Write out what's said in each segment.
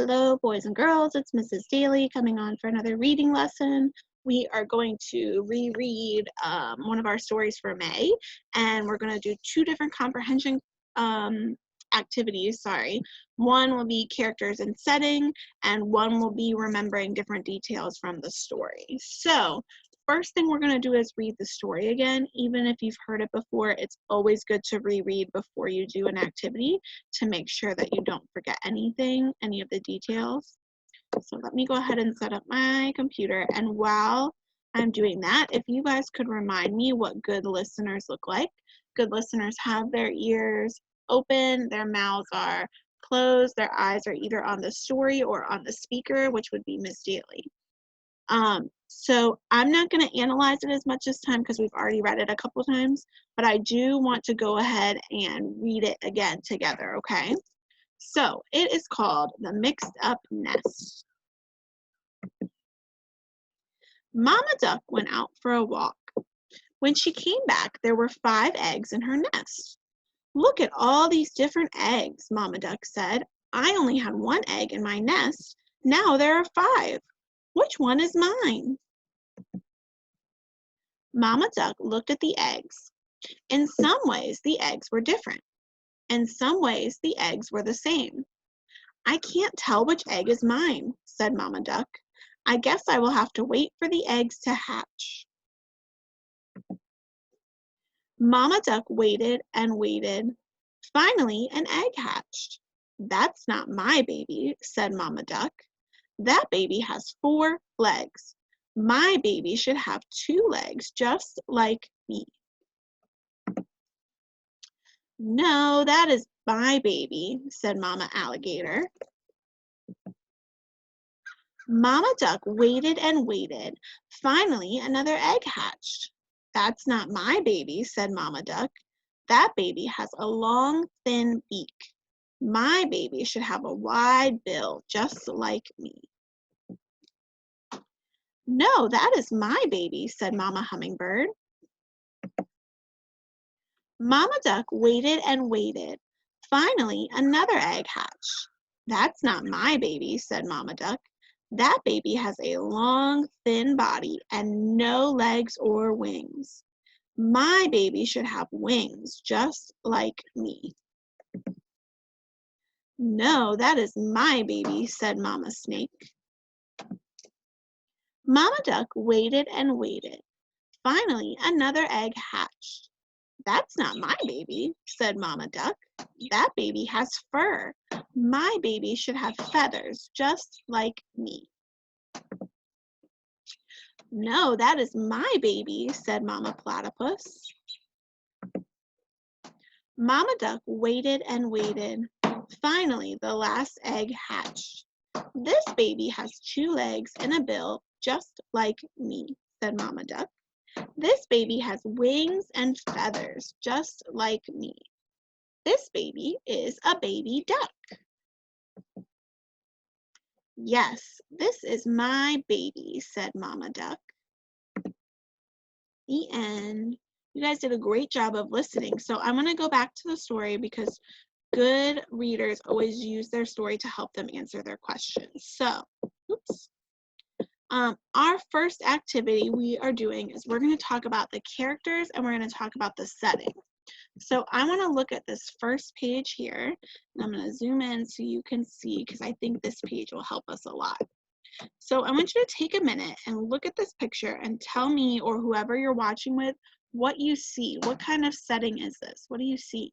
Hello, boys and girls. It's Mrs. Dailey coming on for another reading lesson. We are going to reread one of our stories for May, and we're going to do two different comprehension activities. One will be characters and setting, and one will be remembering different details from the story. So, first thing we're going to do is read the story again. Even if you've heard it before, it's always good to reread before you do an activity to make sure that you don't forget anything, any of the details. So let me go ahead and set up my computer. And while I'm doing that, if you guys could remind me what good listeners look like. Good listeners have their ears open, their mouths are closed, their eyes are either on the story or on the speaker, which would be Miss Dailey. So I'm not going to analyze it as much this time because we've already read it a couple times, but I do want to go ahead and read it again together, okay? So it is called The Mixed Up Nest. Mama Duck went out for a walk. When she came back, there were 5 eggs in her nest. Look at all these different eggs, Mama Duck said. I only had 1 egg in my nest. Now there are 5. Which one is mine? Mama Duck looked at the eggs. In some ways, the eggs were different. In some ways, the eggs were the same. I can't tell which egg is mine, said Mama Duck. I guess I will have to wait for the eggs to hatch. Mama Duck waited and waited. Finally, an egg hatched. That's not my baby, said Mama Duck. That baby has 4 legs. My baby should have 2 legs, just like me. No, that is my baby, said Mama Alligator. Mama Duck waited and waited. Finally, another egg hatched. That's not my baby, said Mama Duck. That baby has a long, thin beak. My baby should have a wide bill, just like me. No, that is my baby, said Mama Hummingbird. Mama Duck waited and waited. Finally, another egg hatched. That's not my baby, said Mama Duck. That baby has a long, thin body and no legs or wings. My baby should have wings, just like me. No, that is my baby, said Mama Snake. Mama Duck waited and waited. Finally, another egg hatched. That's not my baby, said Mama Duck. That baby has fur. My baby should have feathers, just like me. No, that is my baby, said Mama Platypus. Mama Duck waited and waited. Finally, the last egg hatched. This baby has 2 legs and a bill, just like me, said Mama Duck. This baby has wings and feathers, just like me. This baby is a baby duck. Yes, this is my baby, said Mama Duck. The end. You guys did a great job of listening. So I'm going to go back to the story because good readers always use their story to help them answer their questions. So, our first activity we are doing is we're going to talk about the characters and we're going to talk about the setting. So I want to look at this first page here, and I'm going to zoom in so you can see because I think this page will help us a lot. So I want you to take a minute and look at this picture and tell me or whoever you're watching with what you see. What kind of setting is this? What do you see?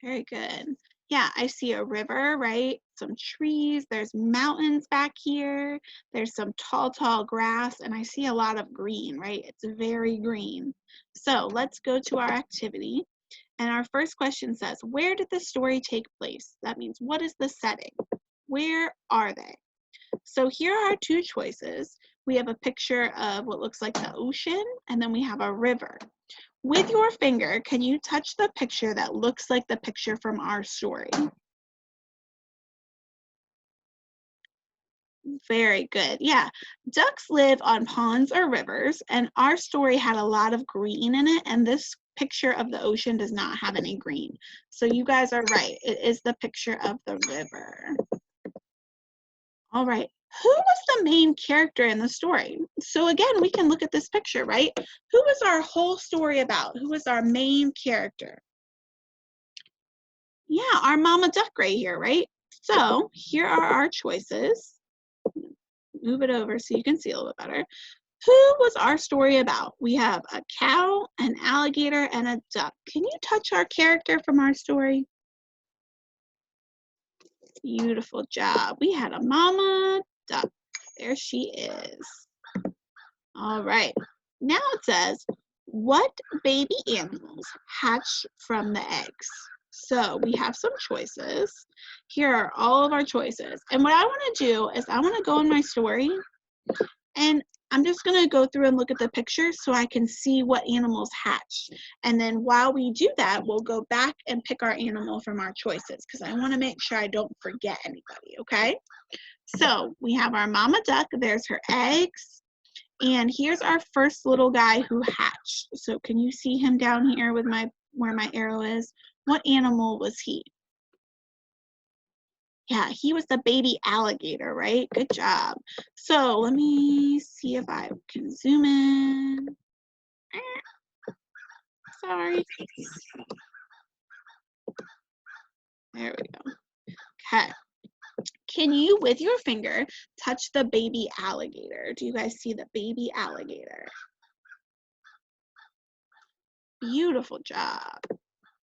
Very good. Yeah, I see a river, right? Some trees, there's mountains back here, there's some tall grass, and I see a lot of green, right? It's very green. So let's go to our activity. And our first question says, where did the story take place? That means, what is the setting? Where are they? So here are our 2 choices. We have a picture of what looks like the ocean, and then we have a river. With your finger, can you touch the picture that looks like the picture from our story? Very good. Yeah. Ducks live on ponds or rivers, and our story had a lot of green in it, and this picture of the ocean does not have any green. So you guys are right. It is the picture of the river. All right. Who was the main character in the story? So again, we can look at this picture, right? Who was our whole story about? Who was our main character? Yeah, our mama duck right here, right? So here are our choices. Move it over so you can see a little bit better. Who was our story about? We have a cow, an alligator, and a duck. Can you touch our character from our story? Beautiful job. We had a mama duck. There she is. All right. Now it says, what baby animals hatch from the eggs? So we have some choices. Here are all of our choices. And what I want to do is I want to go in my story and I'm just going to go through and look at the pictures so I can see what animals hatched. And then while we do that, we'll go back and pick our animal from our choices because I want to make sure I don't forget anybody, okay? So we have our mama duck. There's her eggs. And here's our first little guy who hatched. So can you see him down here with where my arrow is? What animal was he? Yeah, he was the baby alligator, right? Good job. So let me see if I can zoom in. Sorry. There we go. Okay. Can you, with your finger, touch the baby alligator? Do you guys see the baby alligator? Beautiful job.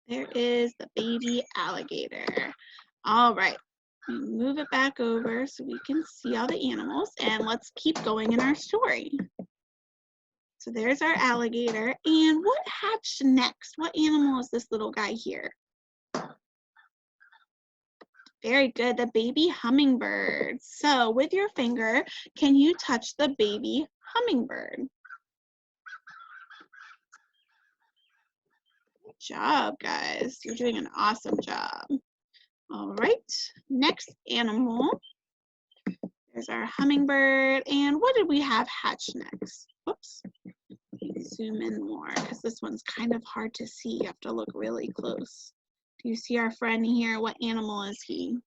There is the baby alligator. All right. Move it back over so we can see all the animals, and let's keep going in our story. So there's our alligator, and what hatched next? What animal is this little guy here? Very good, the baby hummingbird. So with your finger, can you touch the baby hummingbird? Good job, guys. You're doing an awesome job. All right, next animal. There's our hummingbird. And what did we have hatch next? Whoops. Zoom in more because this one's kind of hard to see. You have to look really close. Do you see our friend here? What animal is he?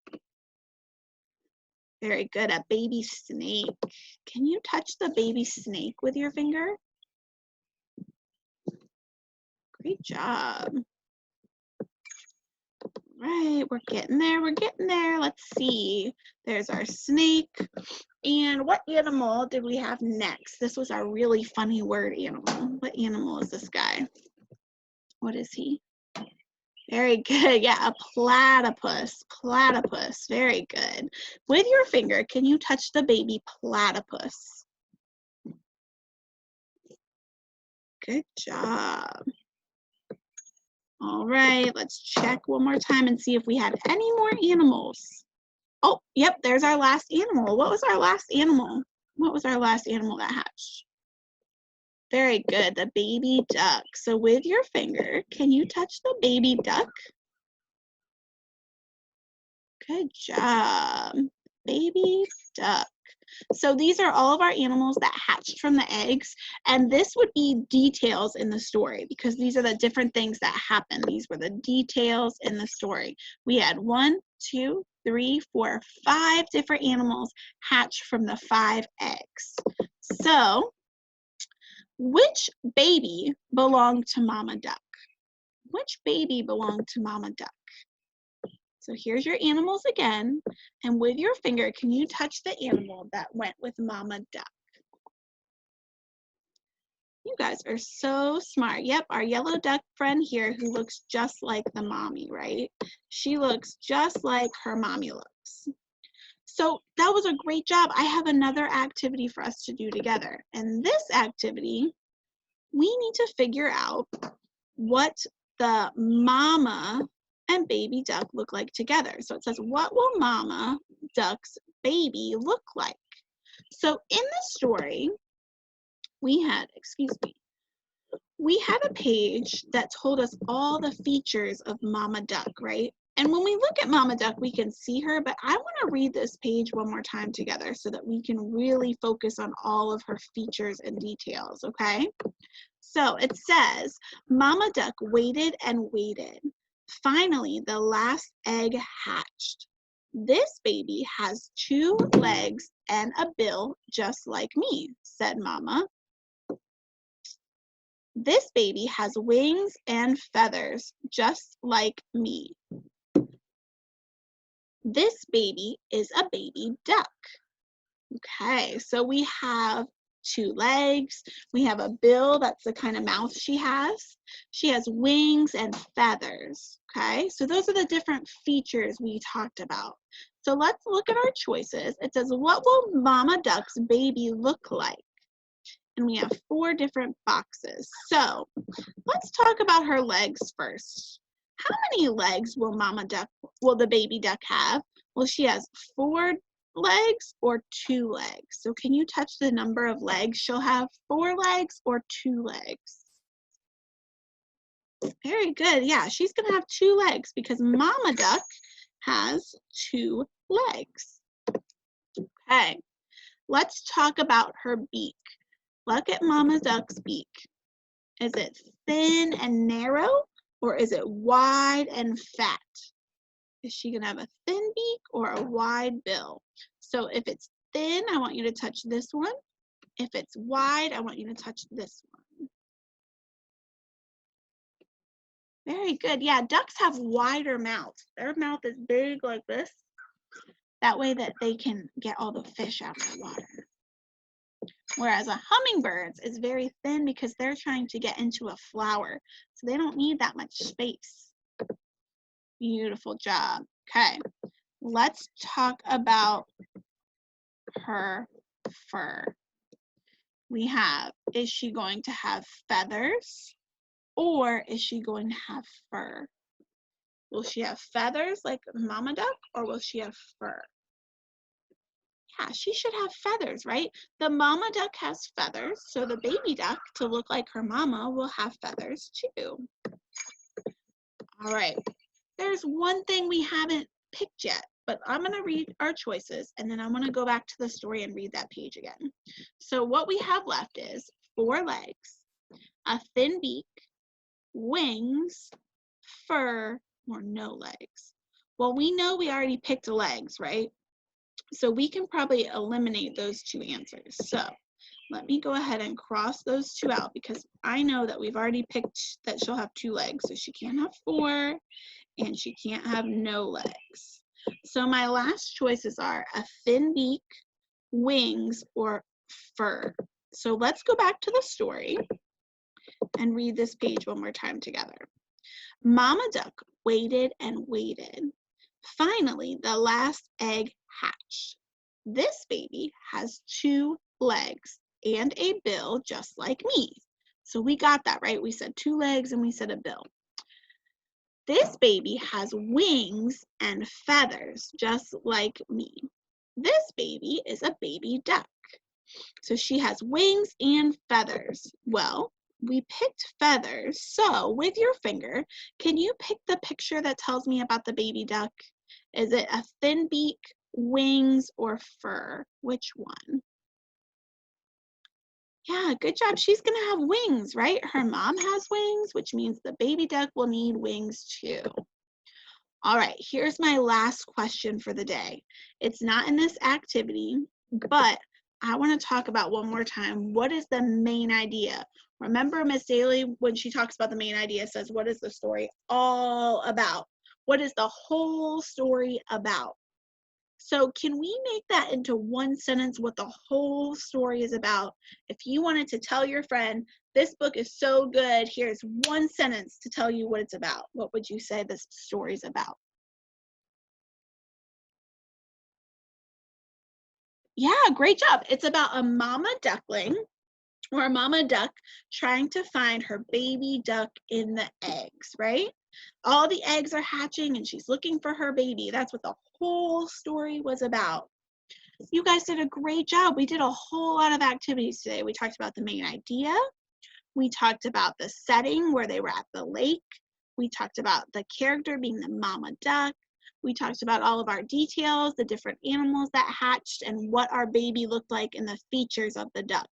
Very good, a baby snake. Can you touch the baby snake with your finger? Great job. Right, we're getting there, we're getting there. Let's see. There's our snake. And what animal did we have next? This was our really funny word animal. What animal is this guy? What is he? Very good. Yeah, a platypus. Platypus. Very good. With your finger, can you touch the baby platypus? Good job. All right, let's check one more time and see if we had any more animals. Oh, yep, there's our last animal. What was our last animal? What was our last animal that hatched? Very good, the baby duck. So with your finger, can you touch the baby duck? Good job, baby duck. So these are all of our animals that hatched from the eggs, and this would be details in the story because these are the different things that happen. These were the details in the story. We had 1, 2, 3, 4, 5 different animals hatch from the 5 eggs. So which baby belonged to Mama Duck? Which baby belonged to Mama Duck? So here's your animals again, and with your finger, can you touch the animal that went with Mama Duck? You guys are so smart. Yep, our yellow duck friend here who looks just like the mommy, right? She looks just like her mommy looks. So that was a great job. I have another activity for us to do together. And this activity, we need to figure out what the mama and baby duck look like together. So it says, what will Mama Duck's baby look like? So in the story, we had a page that told us all the features of Mama Duck, right? And when we look at Mama Duck, we can see her, but I want to read this page one more time together so that we can really focus on all of her features and details, okay? So it says, Mama Duck waited and waited. Finally, the last egg hatched. This baby has 2 legs and a bill just like me, said Mama. This baby has wings and feathers just like me. This baby is a baby duck. Okay, so we have 2 legs. We have a bill, that's the kind of mouth she has. She has wings and feathers. Okay, so those are the different features we talked about. So let's look at our choices. It says, what will Mama Duck's baby look like? And we have 4 different boxes. So let's talk about her legs first. How many legs will the baby duck have? Well, she has 4 legs or 2 legs. So can you touch the number of legs she'll have? 4 legs or 2 legs? Very good. Yeah, she's going to have 2 legs because Mama Duck has 2 legs. Okay, let's talk about her beak. Look at Mama Duck's beak. Is it thin and narrow, or is it wide and fat? Is she gonna have a thin beak or a wide bill? So if it's thin, I want you to touch this one. If it's wide, I want you to touch this one. Very good. Yeah, ducks have wider mouths. Their mouth is big like this. That way that they can get all the fish out of the water. Whereas a hummingbird's is very thin because they're trying to get into a flower. So they don't need that much space. Beautiful job. Okay, let's talk about her fur. We have, is she going to have feathers or is she going to have fur? Will she have feathers like Mama Duck or will she have fur? Yeah, she should have feathers, right? The Mama Duck has feathers, so the baby duck, to look like her mama, will have feathers too. All right, there's one thing we haven't picked yet, but I'm going to read our choices, and then I'm going to go back to the story and read that page again. So what we have left is 4 legs, a thin beak, wings, fur, or no legs. Well, we know we already picked legs, right? So we can probably eliminate those 2 answers. So let me go ahead and cross those 2 out because I know that we've already picked that she'll have 2 legs. So she can't have 4 and she can't have no legs. So my last choices are a thin beak, wings, or fur. So let's go back to the story and read this page one more time together. Mama Duck waited and waited. Finally, the last egg hatched. This baby has 2 legs and a bill just like me. So we got that, right? We said 2 legs and we said a bill. This baby has wings and feathers just like me. This baby is a baby duck. So she has wings and feathers. Well, we picked feathers. So with your finger, can you pick the picture that tells me about the baby duck? Is it a thin beak, wings, or fur? Which one? Yeah, good job. She's going to have wings, right? Her mom has wings, which means the baby duck will need wings too. All right, here's my last question for the day. It's not in this activity, but I want to talk about one more time, what is the main idea? Remember Miss Dailey, when she talks about the main idea, says, what is the story all about? What is the whole story about? So can we make that into one sentence, what the whole story is about? If you wanted to tell your friend, this book is so good, here's one sentence to tell you what it's about, what would you say this story is about? Yeah, great job. It's about a mama duckling or a mama duck trying to find her baby duck in the eggs, right? All the eggs are hatching and she's looking for her baby. That's what the whole story was about. You guys did a great job. We did a whole lot of activities today. We talked about the main idea. We talked about the setting where they were at the lake. We talked about the character being the mama duck. We talked about all of our details, the different animals that hatched, and what our baby looked like and the features of the duck.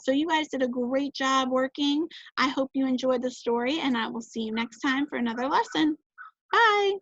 So you guys did a great job working. I hope you enjoyed the story, and I will see you next time for another lesson. Bye.